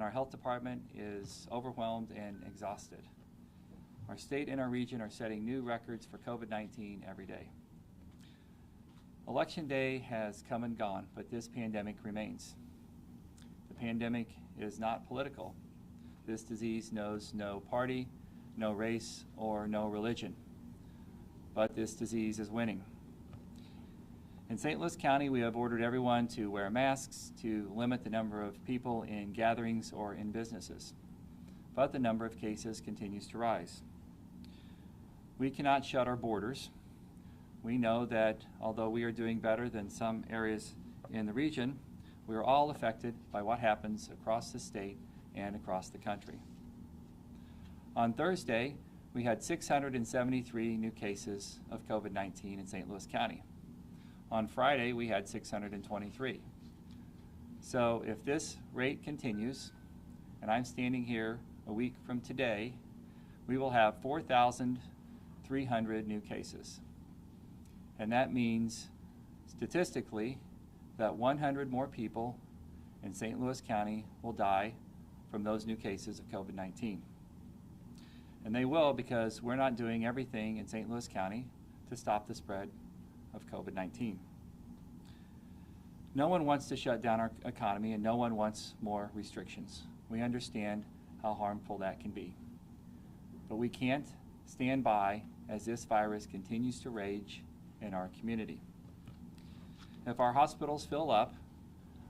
and our health department is overwhelmed and exhausted. Our state and our region are setting new records for COVID-19 every day. Election day has come and gone, but this pandemic remains. The pandemic is not political. This disease knows no party, no race, or no religion. But this disease is winning. In St. Louis County, we have ordered everyone to wear masks to limit the number of people in gatherings or in businesses. But the number of cases continues to rise. We cannot shut our borders. We know that although we are doing better than some areas in the region, we are all affected by what happens across the state and across the country. On Thursday, we had 673 new cases of COVID-19 in St. Louis County. On Friday, we had 623. So if this rate continues, and I'm standing here a week from today, we will have 4,300 new cases. And that means, statistically, that 100 more people in St. Louis County will die from those new cases of COVID-19. And they will, because we're not doing everything in St. Louis County to stop the spread of COVID-19. No one wants to shut down our economy, and no one wants more restrictions. We understand how harmful that can be. But we can't stand by as this virus continues to rage in our community. If our hospitals fill up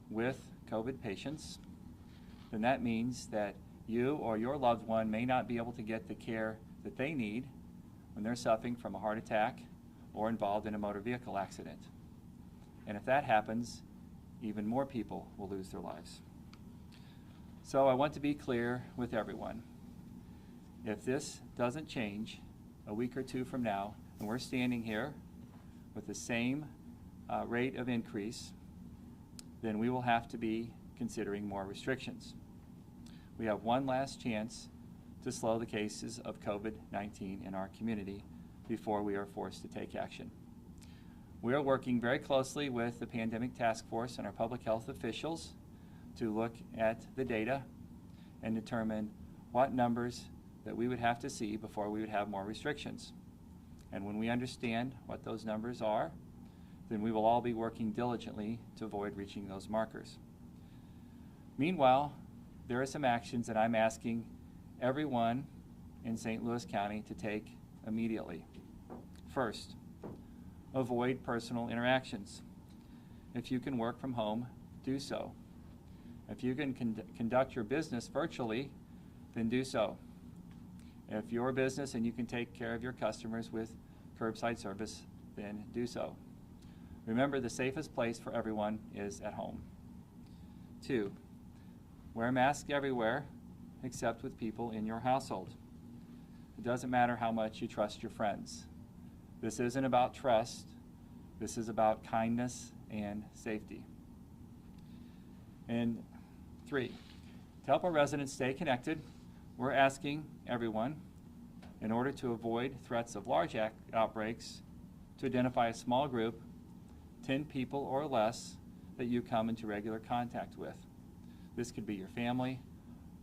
with COVID patients, then that means that you or your loved one may not be able to get the care that they need when they're suffering from a heart attack or involved in a motor vehicle accident. And if that happens, even more people will lose their lives. So I want to be clear with everyone. If this doesn't change a week or two from now, and we're standing here with the same rate of increase, then we will have to be considering more restrictions. We have one last chance to slow the cases of COVID-19 in our community before we are forced to take action. We are working very closely with the Pandemic Task Force and our public health officials to look at the data and determine what numbers that we would have to see before we would have more restrictions. And when we understand what those numbers are, then we will all be working diligently to avoid reaching those markers. Meanwhile, there are some actions that I'm asking everyone in St. Louis County to take immediately. First, avoid personal interactions. If you can work from home, do so. If you can conduct your business virtually, then do so. If your business and you can take care of your customers with curbside service, then do so. Remember, the safest place for everyone is at home. 2, wear a mask everywhere except with people in your household. It doesn't matter how much you trust your friends. This isn't about trust. This is about kindness and safety. And 3, to help our residents stay connected, we're asking everyone, in order to avoid threats of large outbreaks, to identify a small group, 10 people or less, that you come into regular contact with. This could be your family,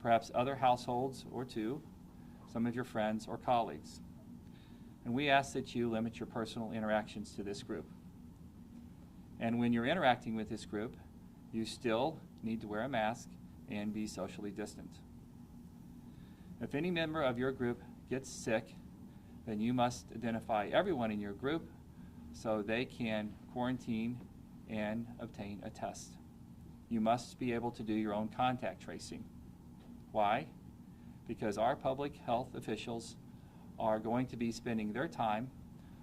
perhaps other households or two, some of your friends or colleagues. And we ask that you limit your personal interactions to this group. And when you're interacting with this group, you still need to wear a mask and be socially distant. If any member of your group gets sick, then you must identify everyone in your group so they can quarantine and obtain a test. You must be able to do your own contact tracing. Why? Because our public health officials are going to be spending their time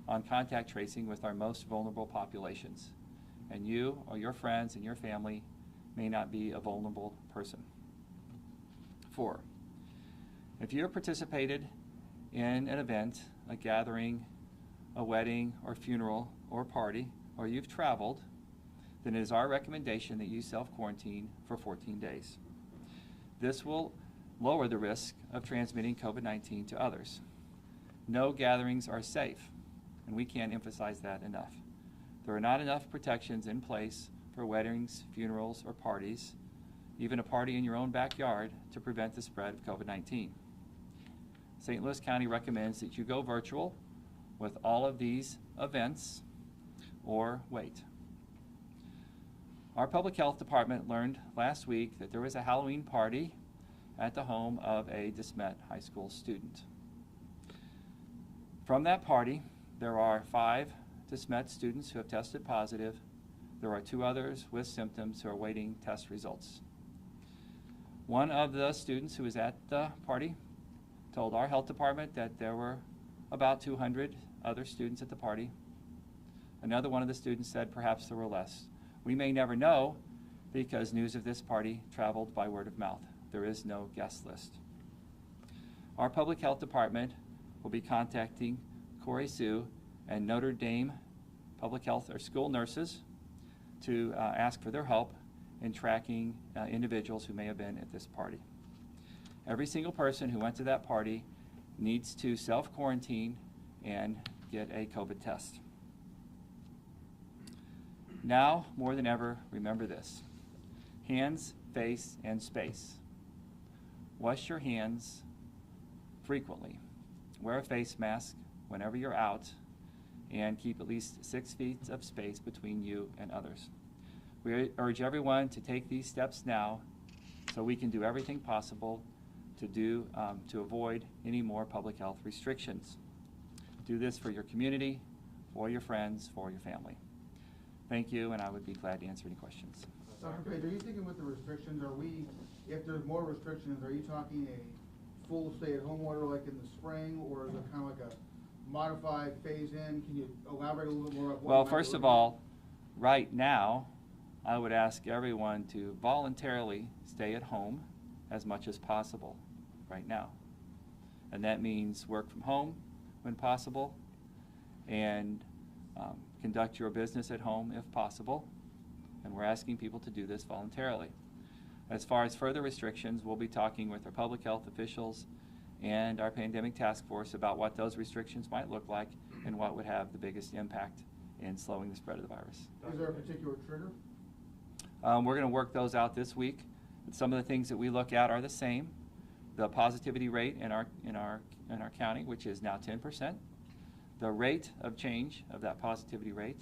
on contact tracing with our most vulnerable populations. And you or your friends and your family may not be a vulnerable person. 4, if you have participated in an event, a gathering, a wedding or funeral or party, or you've traveled, then it is our recommendation that you self-quarantine for 14 days. This will lower the risk of transmitting COVID-19 to others. No gatherings are safe, and we can't emphasize that enough. There are not enough protections in place for weddings, funerals, or parties, even a party in your own backyard, to prevent the spread of COVID-19. St. Louis County recommends that you go virtual with all of these events or wait. Our public health department learned last week that there was a Halloween party at the home of a De Smet High School student. From that party, there are 5 De Smet students who have tested positive. There are 2 others with symptoms who are awaiting test results. One of the students who was at the party told our health department that there were about 200 other students at the party. Another one of the students said perhaps there were less. We may never know because news of this party traveled by word of mouth. There is no guest list. Our public health department will be contacting Corey Sue and Notre Dame public health or school nurses to ask for their help in tracking individuals who may have been at this party. Every single person who went to that party needs to self-quarantine and get a COVID test. Now, more than ever, remember this: hands, face, and space. Wash your hands frequently. Wear a face mask whenever you're out, and keep at least 6 feet of space between you and others. We urge everyone to take these steps now so we can do everything possible to avoid any more public health restrictions. Do this for your community, for your friends, for your family. Thank you, and I would be glad to answer any questions. Dr. Page, are you thinking with the restrictions, if there's more restrictions, are you talking a full stay-at-home order like in the spring, or is it kind of like a modified phase-in? Can you elaborate a little bit more on what? Well, first of all, right now, I would ask everyone to voluntarily stay at home as much as possible right now. And that means work from home when possible, and conduct your business at home if possible. And we're asking people to do this voluntarily. As far as further restrictions, we'll be talking with our public health officials and our pandemic task force about what those restrictions might look like and what would have the biggest impact in slowing the spread of the virus. Is there a particular trigger? We're going to work those out this week. Some of the things that we look at are the same. The positivity rate in our county, which is now 10%, the rate of change of that positivity rate,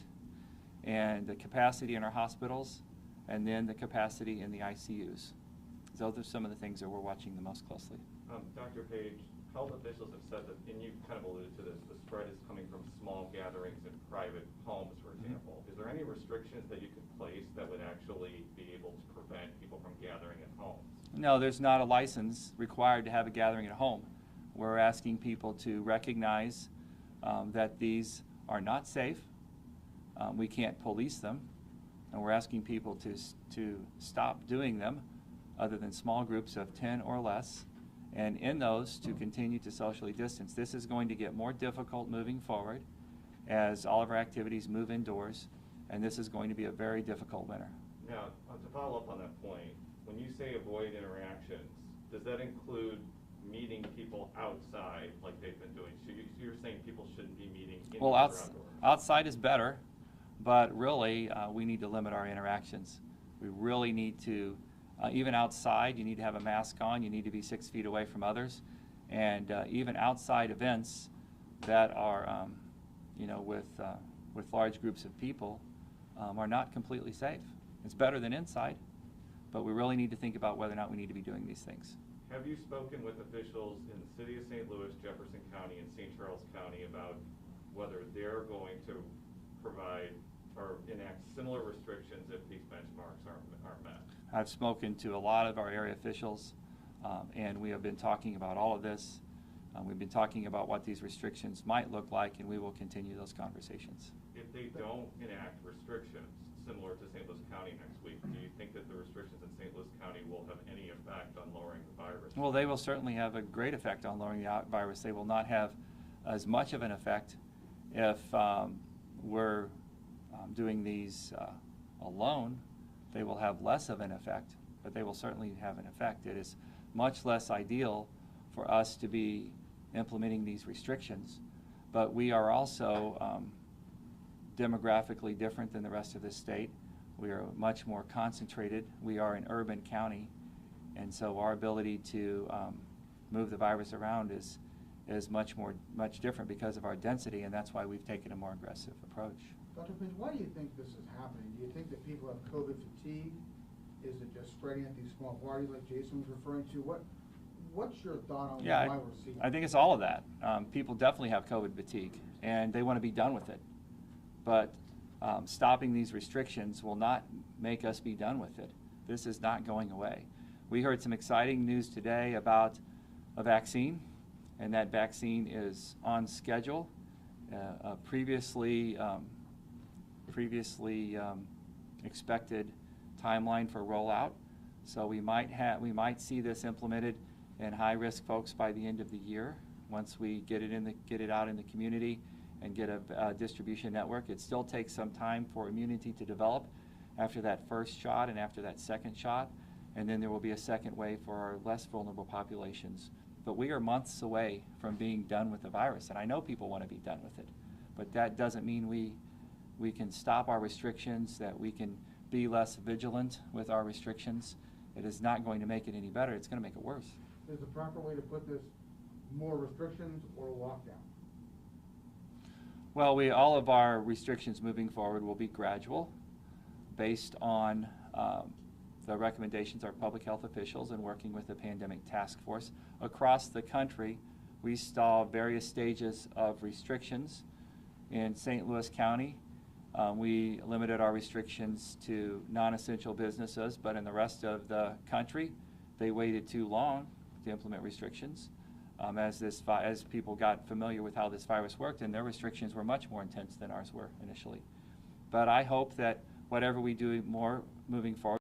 and the capacity in our hospitals, and then the capacity in the ICUs. Those are some of the things that we're watching the most closely. Dr. Page, health officials have said that, and you kind of alluded to this, the spread is coming from small gatherings in private homes, for example. Is there any restrictions that you could place that would actually be able to prevent people from gathering at homes? No, there's not a license required to have a gathering at home. We're asking people to recognize that these are not safe. We can't police them, and we're asking people to stop doing them other than small groups of 10 or less, and in those to continue to socially distance. This is going to get more difficult moving forward as all of our activities move indoors, and this is going to be a very difficult winter. Now, to follow up on that point, when you say avoid interactions, does that include meeting people outside like they've been doing? So you're saying people shouldn't be meeting indoors or outdoors? Outside is better, but really we need to limit our interactions. We really need to, even outside, you need to have a mask on, you need to be 6 feet away from others, and even outside events that are, with large groups of people are not completely safe. It's better than inside, but we really need to think about whether or not we need to be doing these things. Have you spoken with officials in the city of St. Louis, Jefferson County, and St. Charles County about whether they're going to provide or enact similar restrictions if these benchmarks aren't met? I've spoken to a lot of our area officials, and we have been talking about all of this. We've been talking about what these restrictions might look like, and we will continue those conversations. If they don't enact restrictions similar to St. Louis County next week, do you think that the restrictions in St. Louis County will have any effect on lowering the virus? Well, they will certainly have a great effect on lowering the virus. They will not have as much of an effect if we're doing these alone. They will have less of an effect, but they will certainly have an effect. It is much less ideal for us to be implementing these restrictions, but we are also demographically different than the rest of the state. We are much more concentrated. We are an urban county, and so our ability to move the virus around is much different because of our density, and that's why we've taken a more aggressive approach. Dr. Prince, why do you think this is happening? Do you think that people have COVID fatigue? Is it just spreading at these small parties like Jason was referring to? What's your thought on Yeah, why we're seeing I think it's all of that. People definitely have COVID fatigue, and they want to be done with it. But stopping these restrictions will not make us be done with it. This is not going away. We heard some exciting news today about a vaccine, and that vaccine is on schedule. Previously expected timeline for rollout. So we might see this implemented in high-risk folks by the end of the year. Once we get it out in the community and get a distribution network, it still takes some time for immunity to develop after that first shot and after that second shot, and then there will be a second wave for our less vulnerable populations. But we are months away from being done with the virus, and I know people want to be done with it, but that doesn't mean we can stop our restrictions, that we can be less vigilant with our restrictions. It is not going to make it any better. It's going to make it worse. Is the proper way to put this more restrictions or lockdown? Well, all of our restrictions moving forward will be gradual, based on the recommendations of our public health officials and working with the pandemic task force. Across the country, we saw various stages of restrictions. In St. Louis County, we limited our restrictions to non-essential businesses, but in the rest of the country, they waited too long to implement restrictions as people got familiar with how this virus worked, and their restrictions were much more intense than ours were initially. But I hope that whatever we do more moving forward,